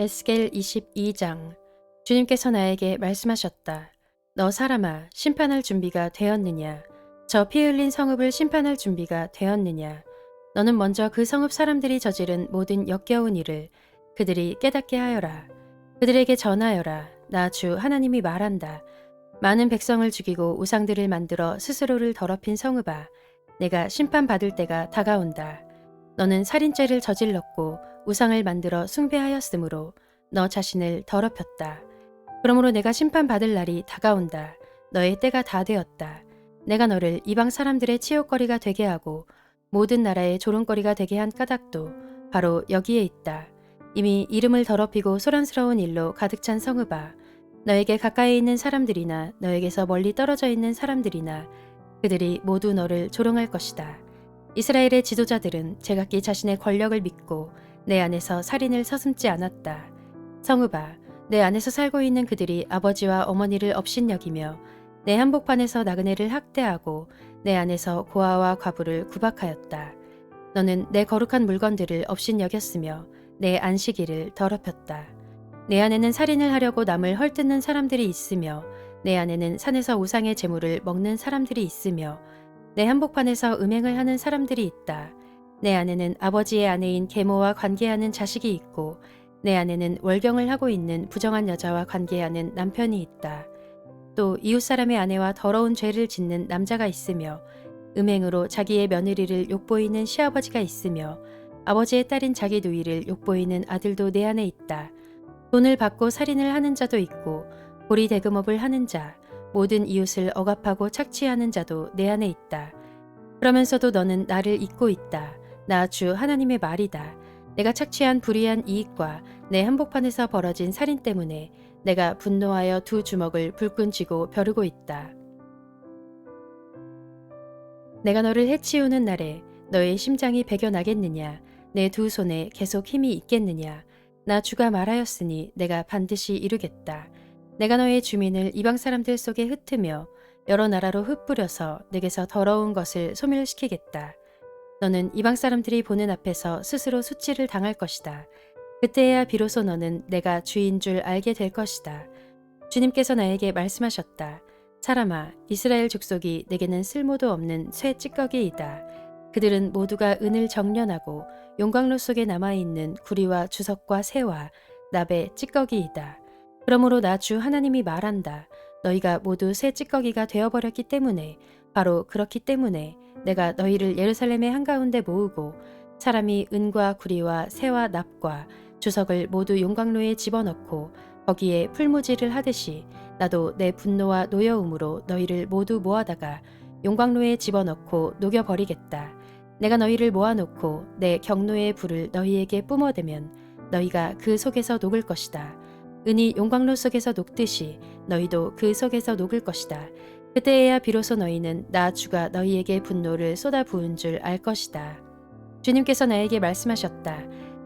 에스겔 22장. 주님께서 나에게 말씀하셨다. 너 사람아, 심판할 준비가 되었느냐? 저 피 흘린 성읍을 심판할 준비가 되었느냐? 너는 먼저 그 성읍 사람들이 저지른 모든 역겨운 일을 그들이 깨닫게 하여라. 그들에게 전하여라. 나 주 하나님이 말한다. 많은 백성을 죽이고 우상들을 만들어 스스로를 더럽힌 성읍아, 내가 심판받을 때가 다가온다. 너는 살인죄를 저질렀고 우상을 만들어 숭배하였으므로 너 자신을 더럽혔다. 그러므로 내가 심판받을 날이 다가온다. 너의 때가 다 되었다. 내가 너를 이방 사람들의 치욕거리가 되게 하고 모든 나라의 조롱거리가 되게 한 까닭도 바로 여기에 있다. 이미 이름을 더럽히고 소란스러운 일로 가득 찬 성읍아, 너에게 가까이 있는 사람들이나 너에게서 멀리 떨어져 있는 사람들이나 그들이 모두 너를 조롱할 것이다. 이스라엘의 지도자들은 제각기 자신의 권력을 믿고 내 안에서 살인을 서슴지 않았다. 성읍아, 내 안에서 살고 있는 그들이 아버지와 어머니를 업신여기며 내 한복판에서 나그네를 학대하고 내 안에서 고아와 과부를 구박하였다. 너는 내 거룩한 물건들을 업신여겼으며 내 안식일을 더럽혔다. 내 안에는 살인을 하려고 남을 헐뜯는 사람들이 있으며 내 안에는 산에서 우상의 제물을 먹는 사람들이 있으며 내 한복판에서 음행을 하는 사람들이 있다. 내 안에는 아버지의 아내인 계모와 관계하는 자식이 있고 내 안에는 월경을 하고 있는 부정한 여자와 관계하는 남편이 있다. 또 이웃사람의 아내와 더러운 죄를 짓는 남자가 있으며 음행으로 자기의 며느리를 욕보이는 시아버지가 있으며 아버지의 딸인 자기 누이를 욕보이는 아들도 내 안에 있다. 돈을 받고 살인을 하는 자도 있고 고리 대금업을 하는 자, 모든 이웃을 억압하고 착취하는 자도 내 안에 있다. 그러면서도 너는 나를 잊고 있다. 나 주 하나님의 말이다. 내가 착취한 불의한 이익과 내 한복판에서 벌어진 살인 때문에 내가 분노하여 두 주먹을 불끈 쥐고 벼르고 있다. 내가 너를 해치우는 날에 너의 심장이 배겨나겠느냐? 내 두 손에 계속 힘이 있겠느냐? 나 주가 말하였으니 내가 반드시 이루겠다. 내가 너의 주민을 이방 사람들 속에 흩으며 여러 나라로 흩뿌려서 내게서 더러운 것을 소멸시키겠다. 너는 이방 사람들이 보는 앞에서 스스로 수치를 당할 것이다. 그때야 비로소 너는 내가 주인 줄 알게 될 것이다. 주님께서 나에게 말씀하셨다. 사람아, 이스라엘 족속이 내게는 쓸모도 없는 쇠 찌꺼기이다. 그들은 모두가 은을 정련하고 용광로 속에 남아있는 구리와 주석과 새와 납의 찌꺼기이다. 그러므로 나 주 하나님이 말한다. 너희가 모두 새 찌꺼기가 되어버렸기 때문에, 바로 그렇기 때문에 내가 너희를 예루살렘의 한가운데 모으고 사람이 은과 구리와 새와 납과 주석을 모두 용광로에 집어넣고 거기에 풀무질을 하듯이 나도 내 분노와 노여움으로 너희를 모두 모아다가 용광로에 집어넣고 녹여버리겠다. 내가 너희를 모아놓고 내 경노의 불을 너희에게 뿜어대면 너희가 그 속에서 녹을 것이다. 은이 용광로 속에서 녹듯이 너희도 그 속에서 녹을 것이다. 그때에야 비로소 너희는 나 주가 너희에게 분노를 쏟아부은 줄 알 것이다. 주님께서 나에게 말씀하셨다.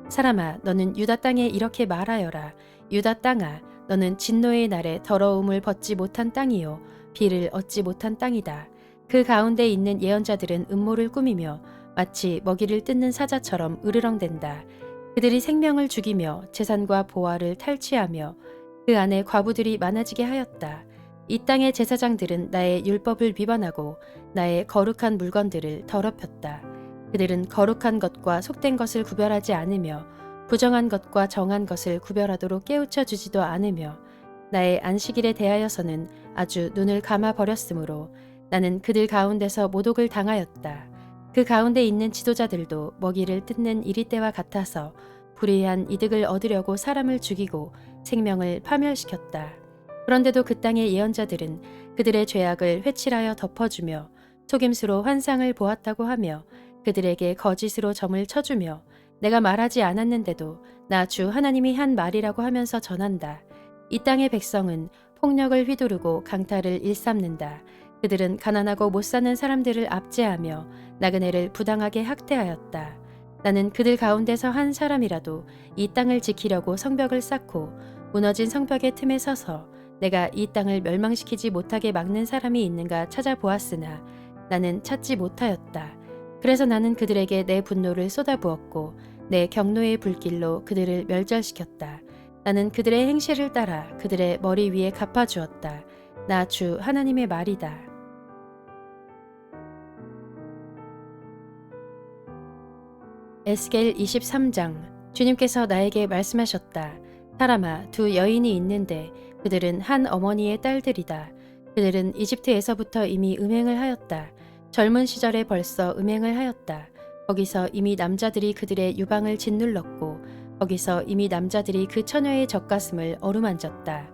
사람아, 너는 유다 땅에 이렇게 말하여라. 유다 땅아, 너는 진노의 날에 더러움을 벗지 못한 땅이요 비를 얻지 못한 땅이다. 그 가운데 있는 예언자들은 음모를 꾸미며 마치 먹이를 뜯는 사자처럼 으르렁댄다. 그들이 생명을 죽이며 재산과 보화를 탈취하며 그 안에 과부들이 많아지게 하였다. 이 땅의 제사장들은 나의 율법을 위반하고 나의 거룩한 물건들을 더럽혔다. 그들은 거룩한 것과 속된 것을 구별하지 않으며 부정한 것과 정한 것을 구별하도록 깨우쳐 주지도 않으며 나의 안식일에 대하여서는 아주 눈을 감아 버렸으므로 나는 그들 가운데서 모독을 당하였다. 그 가운데 있는 지도자들도 먹이를 뜯는 이리 때와 같아서 불의한 이득을 얻으려고 사람을 죽이고 생명을 파멸시켰다. 그런데도 그 땅의 예언자들은 그들의 죄악을 회칠하여 덮어주며 속임수로 환상을 보았다고 하며 그들에게 거짓으로 점을 쳐주며 내가 말하지 않았는데도 나 주 하나님이 한 말이라고 하면서 전한다. 이 땅의 백성은 폭력을 휘두르고 강탈을 일삼는다. 그들은 가난하고 못 사는 사람들을 압제하며 나그네를 부당하게 학대하였다. 나는 그들 가운데서 한 사람이라도 이 땅을 지키려고 성벽을 쌓고 무너진 성벽의 틈에 서서 내가 이 땅을 멸망시키지 못하게 막는 사람이 있는가 찾아보았으나 나는 찾지 못하였다. 그래서 나는 그들에게 내 분노를 쏟아부었고 내 경노의 불길로 그들을 멸절시켰다. 나는 그들의 행실을 따라 그들의 머리 위에 갚아주었다. 나 주 하나님의 말이다. 에스겔 23장. 주님께서 나에게 말씀하셨다. 사람아, 두 여인이 있는데 그들은 한 어머니의 딸들이다. 그들은 이집트에서부터 이미 음행을 하였다. 젊은 시절에 벌써 음행을 하였다. 거기서 이미 남자들이 그들의 유방을 짓눌렀고 거기서 이미 남자들이 그 처녀의 젖가슴을 어루만졌다.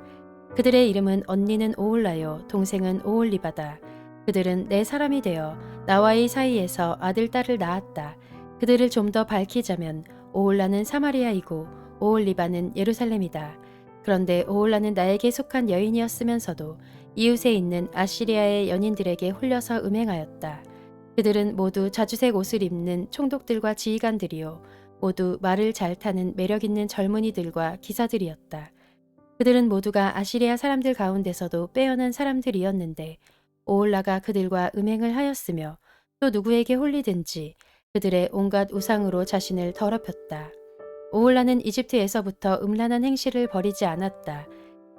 그들의 이름은 언니는 오홀라요, 동생은 오홀리바다. 그들은 내 사람이 되어 나와의 사이에서 아들, 딸을 낳았다. 그들을 좀 더 밝히자면 오홀라는 사마리아이고 오홀리바는 예루살렘이다. 그런데 오홀라는 나에게 속한 여인이었으면서도 이웃에 있는 아시리아의 연인들에게 홀려서 음행하였다. 그들은 모두 자주색 옷을 입는 총독들과 지휘관들이요, 모두 말을 잘 타는 매력 있는 젊은이들과 기사들이었다. 그들은 모두가 아시리아 사람들 가운데서도 빼어난 사람들이었는데 오홀라가 그들과 음행을 하였으며 또 누구에게 홀리든지 그들의 온갖 우상으로 자신을 더럽혔다. 오홀라는 이집트에서부터 음란한 행실을 버리지 않았다.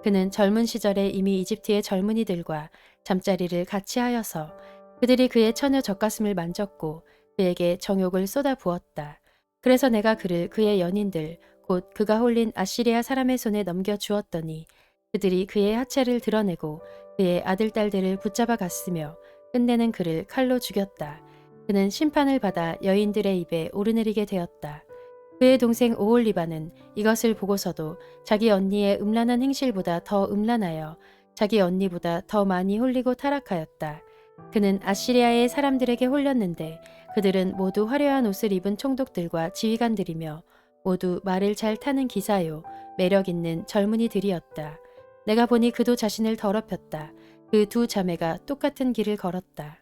그는 젊은 시절에 이미 이집트의 젊은이들과 잠자리를 같이 하여서 그들이 그의 처녀 젖가슴을 만졌고 그에게 정욕을 쏟아부었다. 그래서 내가 그를 그의 연인들 곧 그가 홀린 아시리아 사람의 손에 넘겨주었더니 그들이 그의 하체를 드러내고 그의 아들, 딸들을 붙잡아 갔으며 끝내는 그를 칼로 죽였다. 그는 심판을 받아 여인들의 입에 오르내리게 되었다. 그의 동생 오홀리바는 이것을 보고서도 자기 언니의 음란한 행실보다 더 음란하여 자기 언니보다 더 많이 홀리고 타락하였다. 그는 아시리아의 사람들에게 홀렸는데 그들은 모두 화려한 옷을 입은 총독들과 지휘관들이며 모두 말을 잘 타는 기사요, 매력 있는 젊은이들이었다. 내가 보니 그도 자신을 더럽혔다. 그 두 자매가 똑같은 길을 걸었다.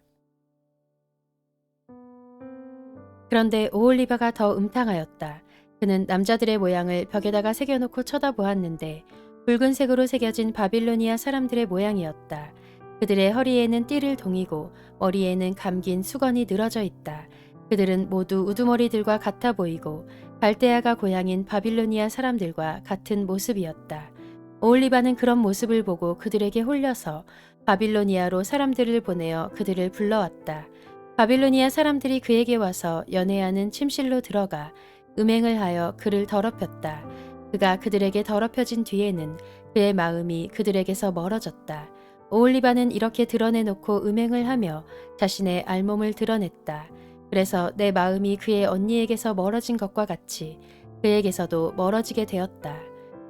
그런데 오홀리바가 더 음탕하였다. 그는 남자들의 모양을 벽에다가 새겨놓고 쳐다보았는데 붉은색으로 새겨진 바빌로니아 사람들의 모양이었다. 그들의 허리에는 띠를 동이고 머리에는 감긴 수건이 늘어져 있다. 그들은 모두 우두머리들과 같아 보이고 갈대아가 고향인 바빌로니아 사람들과 같은 모습이었다. 오홀리바는 그런 모습을 보고 그들에게 홀려서 바빌로니아로 사람들을 보내어 그들을 불러왔다. 바빌로니아 사람들이 그에게 와서 연애하는 침실로 들어가 음행을 하여 그를 더럽혔다. 그가 그들에게 더럽혀진 뒤에는 그의 마음이 그들에게서 멀어졌다. 오홀리바는 이렇게 드러내놓고 음행을 하며 자신의 알몸을 드러냈다. 그래서 내 마음이 그의 언니에게서 멀어진 것과 같이 그에게서도 멀어지게 되었다.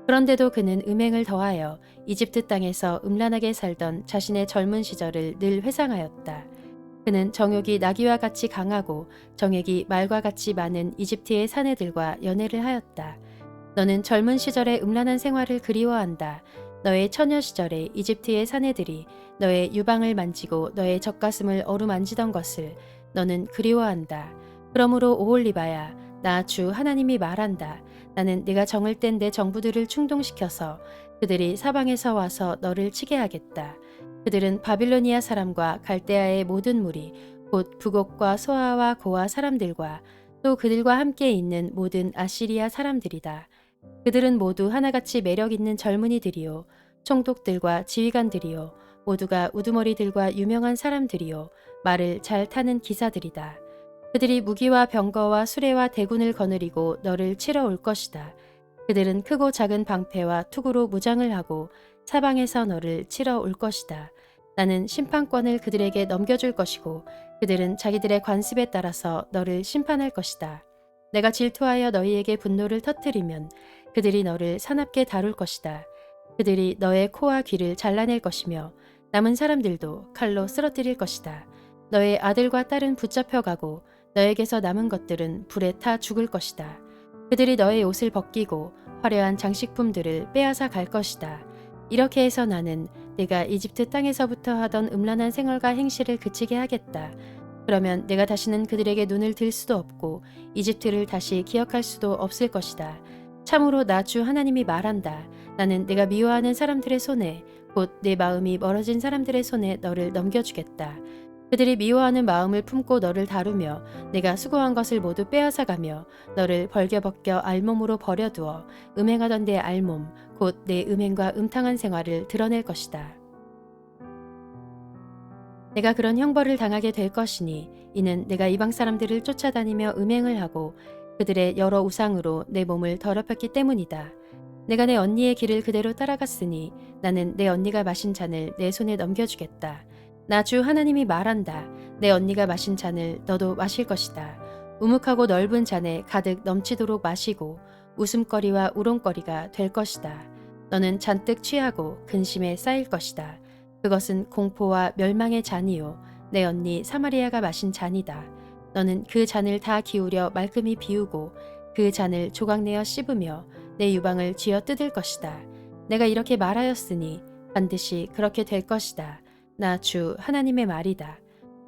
그런데도 그는 음행을 더하여 이집트 땅에서 음란하게 살던 자신의 젊은 시절을 늘 회상하였다. 그는 정욕이 나귀와 같이 강하고 정액이 말과 같이 많은 이집트의 사내들과 연애를 하였다. 너는 젊은 시절의 음란한 생활을 그리워한다. 너의 처녀 시절에 이집트의 사내들이 너의 유방을 만지고 너의 젖가슴을 어루만지던 것을 너는 그리워한다. 그러므로 오홀리바야, 나 주 하나님이 말한다. 나는 네가 정을 땐 내 정부들을 충동시켜서 그들이 사방에서 와서 너를 치게 하겠다. 그들은 바빌로니아 사람과 갈대아의 모든 무리, 곧 북옥과 소아와 고아 사람들과 또 그들과 함께 있는 모든 아시리아 사람들이다. 그들은 모두 하나같이 매력 있는 젊은이들이요, 총독들과 지휘관들이요, 모두가 우두머리들과 유명한 사람들이요, 말을 잘 타는 기사들이다. 그들이 무기와 병거와 수레와 대군을 거느리고 너를 치러 올 것이다. 그들은 크고 작은 방패와 투구로 무장을 하고 사방에서 너를 치러 올 것이다. 나는 심판권을 그들에게 넘겨줄 것이고 그들은 자기들의 관습에 따라서 너를 심판할 것이다. 내가 질투하여 너희에게 분노를 터뜨리면 그들이 너를 사납게 다룰 것이다. 그들이 너의 코와 귀를 잘라낼 것이며 남은 사람들도 칼로 쓰러뜨릴 것이다. 너의 아들과 딸은 붙잡혀가고 너에게서 남은 것들은 불에 타 죽을 것이다. 그들이 너의 옷을 벗기고 화려한 장식품들을 빼앗아 갈 것이다. 이렇게 해서 나는 네가 이집트 땅에서부터 하던 음란한 생활과 행실을 그치게 하겠다. 그러면 내가 다시는 그들에게 눈을 들 수도 없고 이집트를 다시 기억할 수도 없을 것이다. 참으로 나 주 하나님이 말한다. 나는 내가 미워하는 사람들의 손에 곧 내 마음이 멀어진 사람들의 손에 너를 넘겨주겠다. 그들이 미워하는 마음을 품고 너를 다루며 내가 수고한 것을 모두 빼앗아가며 너를 벌겨벗겨 알몸으로 버려두어 음행하던 내 알몸 곧 내 음행과 음탕한 생활을 드러낼 것이다. 내가 그런 형벌을 당하게 될 것이니 이는 내가 이방 사람들을 쫓아다니며 음행을 하고 그들의 여러 우상으로 내 몸을 더럽혔기 때문이다. 내가 내 언니의 길을 그대로 따라갔으니 나는 내 언니가 마신 잔을 내 손에 넘겨주겠다. 나 주 하나님이 말한다. 내 언니가 마신 잔을 너도 마실 것이다. 우묵하고 넓은 잔에 가득 넘치도록 마시고 웃음거리와 우롱거리가 될 것이다. 너는 잔뜩 취하고 근심에 쌓일 것이다. 그것은 공포와 멸망의 잔이요 내 언니 사마리아가 마신 잔이다. 너는 그 잔을 다 기울여 말끔히 비우고 그 잔을 조각내어 씹으며 내 유방을 쥐어 뜯을 것이다. 내가 이렇게 말하였으니 반드시 그렇게 될 것이다. 나 주 하나님의 말이다.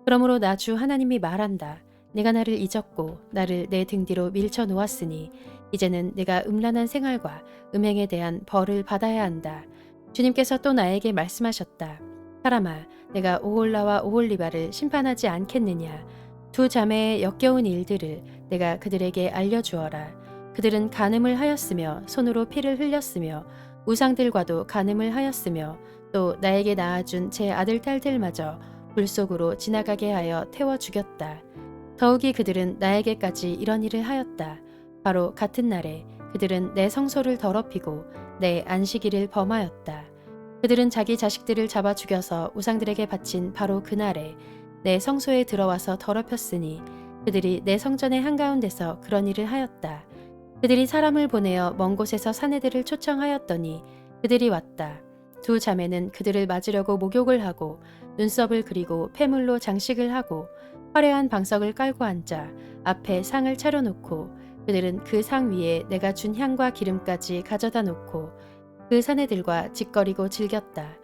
그러므로 나 주 하나님이 말한다. 내가 나를 잊었고 나를 내 등 뒤로 밀쳐 놓았으니 이제는 내가 음란한 생활과 음행에 대한 벌을 받아야 한다. 주님께서 또 나에게 말씀하셨다. 사람아, 내가 오홀라와 오홀리바를 심판하지 않겠느냐. 두 자매의 역겨운 일들을 내가 그들에게 알려주어라. 그들은 간음을 하였으며 손으로 피를 흘렸으며 우상들과도 간음을 하였으며 또 나에게 낳아준 제 아들 딸들마저 불 속으로 지나가게 하여 태워 죽였다. 더욱이 그들은 나에게까지 이런 일을 하였다. 바로 같은 날에 그들은 내 성소를 더럽히고 내 안식일을 범하였다. 그들은 자기 자식들을 잡아 죽여서 우상들에게 바친 바로 그날에 내 성소에 들어와서 더럽혔으니 그들이 내 성전의 한가운데서 그런 일을 하였다. 그들이 사람을 보내어 먼 곳에서 사내들을 초청하였더니 그들이 왔다. 두 자매는 그들을 맞으려고 목욕을 하고 눈썹을 그리고 폐물로 장식을 하고 화려한 방석을 깔고 앉아 앞에 상을 차려놓고 그들은 그 상 위에 내가 준 향과 기름까지 가져다 놓고 그 사내들과 짓거리고 즐겼다.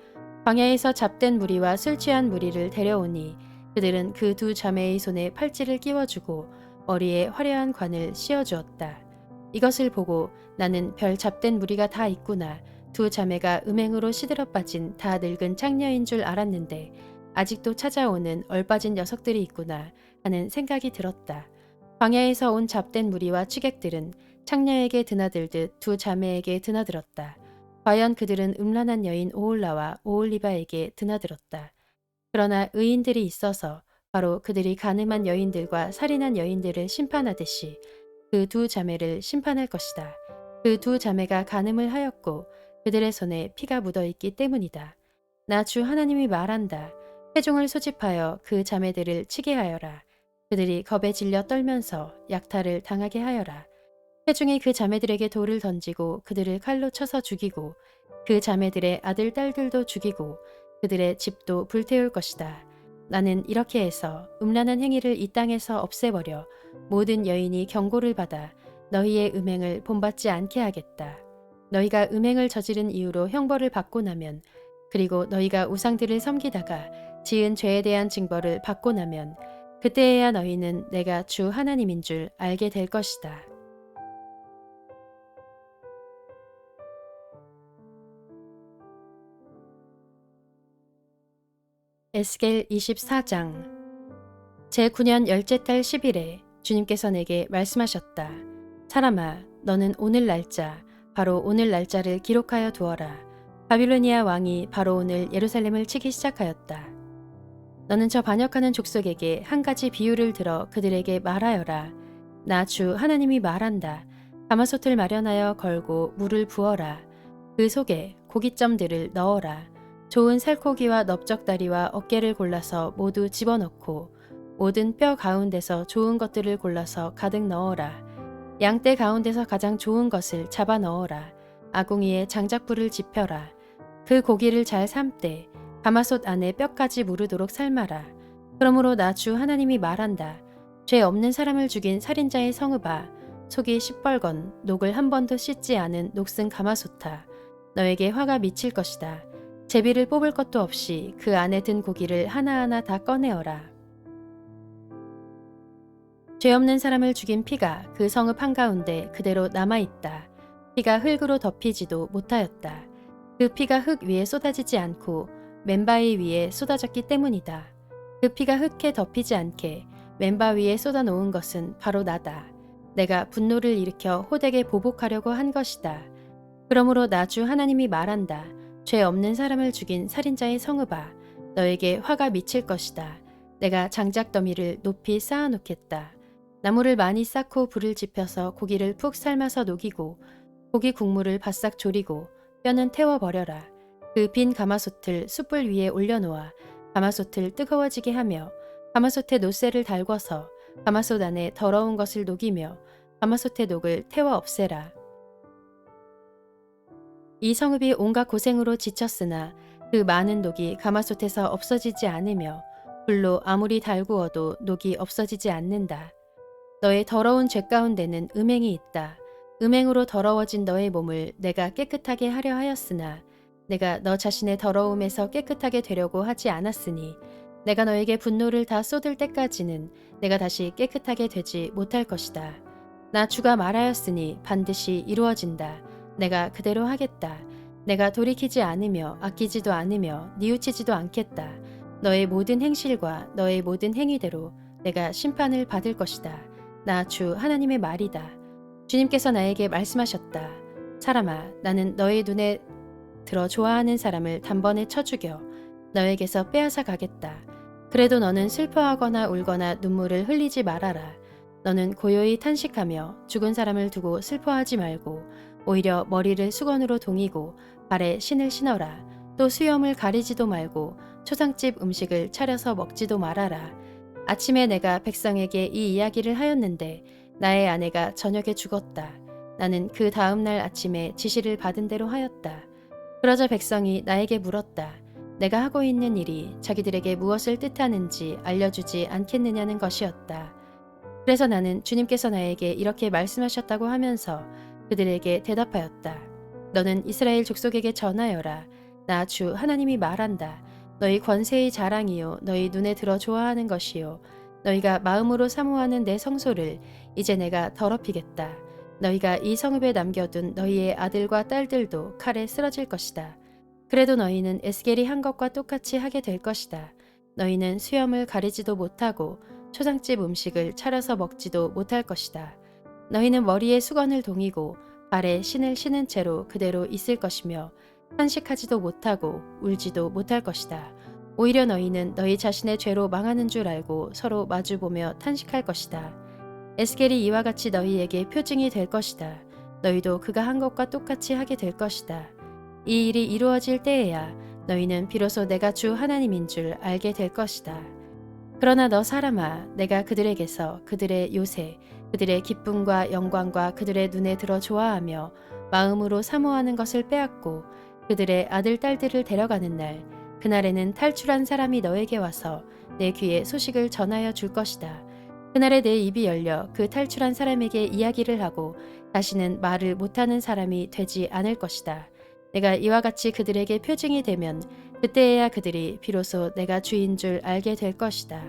광야에서 잡된 무리와 술 취한 무리를 데려오니 그들은 그 두 자매의 손에 팔찌를 끼워주고 머리에 화려한 관을 씌워주었다. 이것을 보고 나는 별 잡된 무리가 다 있구나. 두 자매가 음행으로 시들어 빠진 다 늙은 창녀인 줄 알았는데 아직도 찾아오는 얼빠진 녀석들이 있구나 하는 생각이 들었다. 광야에서 온 잡된 무리와 취객들은 창녀에게 드나들듯 두 자매에게 드나들었다. 과연 그들은 음란한 여인 오홀라와 오홀리바에게 드나들었다. 그러나 의인들이 있어서 바로 그들이 간음한 여인들과 살인한 여인들을 심판하듯이 그 두 자매를 심판할 것이다. 그 두 자매가 간음을 하였고 그들의 손에 피가 묻어 있기 때문이다. 나 주 하나님이 말한다. 회중을 소집하여 그 자매들을 치게 하여라. 그들이 겁에 질려 떨면서 약탈을 당하게 하여라. 회중이 그 자매들에게 돌을 던지고 그들을 칼로 쳐서 죽이고 그 자매들의 아들 딸들도 죽이고 그들의 집도 불태울 것이다. 나는 이렇게 해서 음란한 행위를 이 땅에서 없애버려 모든 여인이 경고를 받아 너희의 음행을 본받지 않게 하겠다. 너희가 음행을 저지른 이유로 형벌을 받고 나면 그리고 너희가 우상들을 섬기다가 지은 죄에 대한 징벌을 받고 나면 그때에야 너희는 내가 주 하나님인 줄 알게 될 것이다. 에스겔 24장 제9년 열째 달 10일에 주님께서 내게 말씀하셨다. 사람아, 너는 오늘 날짜, 바로 오늘 날짜를 기록하여 두어라. 바빌로니아 왕이 바로 오늘 예루살렘을 치기 시작하였다. 너는 저 반역하는 족속에게 한 가지 비유를 들어 그들에게 말하여라. 나 주 하나님이 말한다. 가마솥을 마련하여 걸고 물을 부어라. 그 속에 고깃점들을 넣어라. 좋은 살코기와 넓적다리와 어깨를 골라서 모두 집어넣고 모든 뼈 가운데서 좋은 것들을 골라서 가득 넣어라. 양떼 가운데서 가장 좋은 것을 잡아 넣어라. 아궁이에 장작불을 지펴라. 그 고기를 잘 삶되 가마솥 안에 뼈까지 무르도록 삶아라. 그러므로 나 주 하나님이 말한다. 죄 없는 사람을 죽인 살인자의 성읍아, 속이 시뻘건 녹을 한 번도 씻지 않은 녹슨 가마솥아, 너에게 화가 미칠 것이다. 제비를 뽑을 것도 없이 그 안에 든 고기를 하나하나 다 꺼내어라. 죄 없는 사람을 죽인 피가 그 성읍 한가운데 그대로 남아있다. 피가 흙으로 덮이지도 못하였다. 그 피가 흙 위에 쏟아지지 않고 맨바위 위에 쏟아졌기 때문이다. 그 피가 흙에 덮이지 않게 맨바 위에 쏟아놓은 것은 바로 나다. 내가 분노를 일으켜 호되게 보복하려고 한 것이다. 그러므로 나 주 하나님이 말한다. 죄 없는 사람을 죽인 살인자의 성읍아, 너에게 화가 미칠 것이다. 내가 장작 더미를 높이 쌓아놓겠다. 나무를 많이 쌓고 불을 지펴서 고기를 푹 삶아서 녹이고 고기 국물을 바싹 졸이고 뼈는 태워버려라. 그 빈 가마솥을 숯불 위에 올려놓아 가마솥을 뜨거워지게 하며 가마솥에 노새를 달궈서 가마솥 안에 더러운 것을 녹이며 가마솥의 녹을 태워 없애라. 이 성읍이 온갖 고생으로 지쳤으나 그 많은 녹이 가마솥에서 없어지지 않으며 불로 아무리 달구어도 녹이 없어지지 않는다. 너의 더러운 죄 가운데는 음행이 있다. 음행으로 더러워진 너의 몸을 내가 깨끗하게 하려 하였으나 내가 너 자신의 더러움에서 깨끗하게 되려고 하지 않았으니 내가 너에게 분노를 다 쏟을 때까지는 내가 다시 깨끗하게 되지 못할 것이다. 나 주가 말하였으니 반드시 이루어진다. 내가 그대로 하겠다. 내가 돌이키지 않으며 아끼지도 않으며 뉘우치지도 않겠다. 너의 모든 행실과 너의 모든 행위대로 내가 심판을 받을 것이다. 나 주 하나님의 말이다. 주님께서 나에게 말씀하셨다. 사람아, 나는 너의 눈에 들어 좋아하는 사람을 단번에 쳐 죽여 너에게서 빼앗아 가겠다. 그래도 너는 슬퍼하거나 울거나 눈물을 흘리지 말아라. 너는 고요히 탄식하며 죽은 사람을 두고 슬퍼하지 말고 오히려 머리를 수건으로 동이고 발에 신을 신어라. 또 수염을 가리지도 말고 초상집 음식을 차려서 먹지도 말아라. 아침에 내가 백성에게 이 이야기를 하였는데 나의 아내가 저녁에 죽었다. 나는 그 다음 날 아침에 지시를 받은 대로 하였다. 그러자 백성이 나에게 물었다. 내가 하고 있는 일이 자기들에게 무엇을 뜻하는지 알려주지 않겠느냐는 것이었다. 그래서 나는 주님께서 나에게 이렇게 말씀하셨다고 하면서 그들에게 대답하였다. 너는 이스라엘 족속에게 전하여라. 나 주 하나님이 말한다. 너희 권세의 자랑이요 너희 눈에 들어 좋아하는 것이요 너희가 마음으로 사모하는 내 성소를 이제 내가 더럽히겠다. 너희가 이 성읍에 남겨둔 너희의 아들과 딸들도 칼에 쓰러질 것이다. 그래도 너희는 에스겔이 한 것과 똑같이 하게 될 것이다. 너희는 수염을 가리지도 못하고 초상집 음식을 차려서 먹지도 못할 것이다. 너희는 머리에 수건을 동이고 발에 신을 신은 채로 그대로 있을 것이며 탄식하지도 못하고 울지도 못할 것이다. 오히려 너희는 너희 자신의 죄로 망하는 줄 알고 서로 마주보며 탄식할 것이다. 에스겔이 이와 같이 너희에게 표징이 될 것이다. 너희도 그가 한 것과 똑같이 하게 될 것이다. 이 일이 이루어질 때에야 너희는 비로소 내가 주 하나님인 줄 알게 될 것이다. 그러나 너 사람아, 내가 그들에게서 그들의 요새, 그들의 기쁨과 영광과 그들의 눈에 들어 좋아하며 마음으로 사모하는 것을 빼앗고 그들의 아들, 딸들을 데려가는 날, 그날에는 탈출한 사람이 너에게 와서 내 귀에 소식을 전하여 줄 것이다. 그날에 내 입이 열려 그 탈출한 사람에게 이야기를 하고 다시는 말을 못하는 사람이 되지 않을 것이다. 내가 이와 같이 그들에게 표징이 되면 그때에야 그들이 비로소 내가 주인 줄 알게 될 것이다.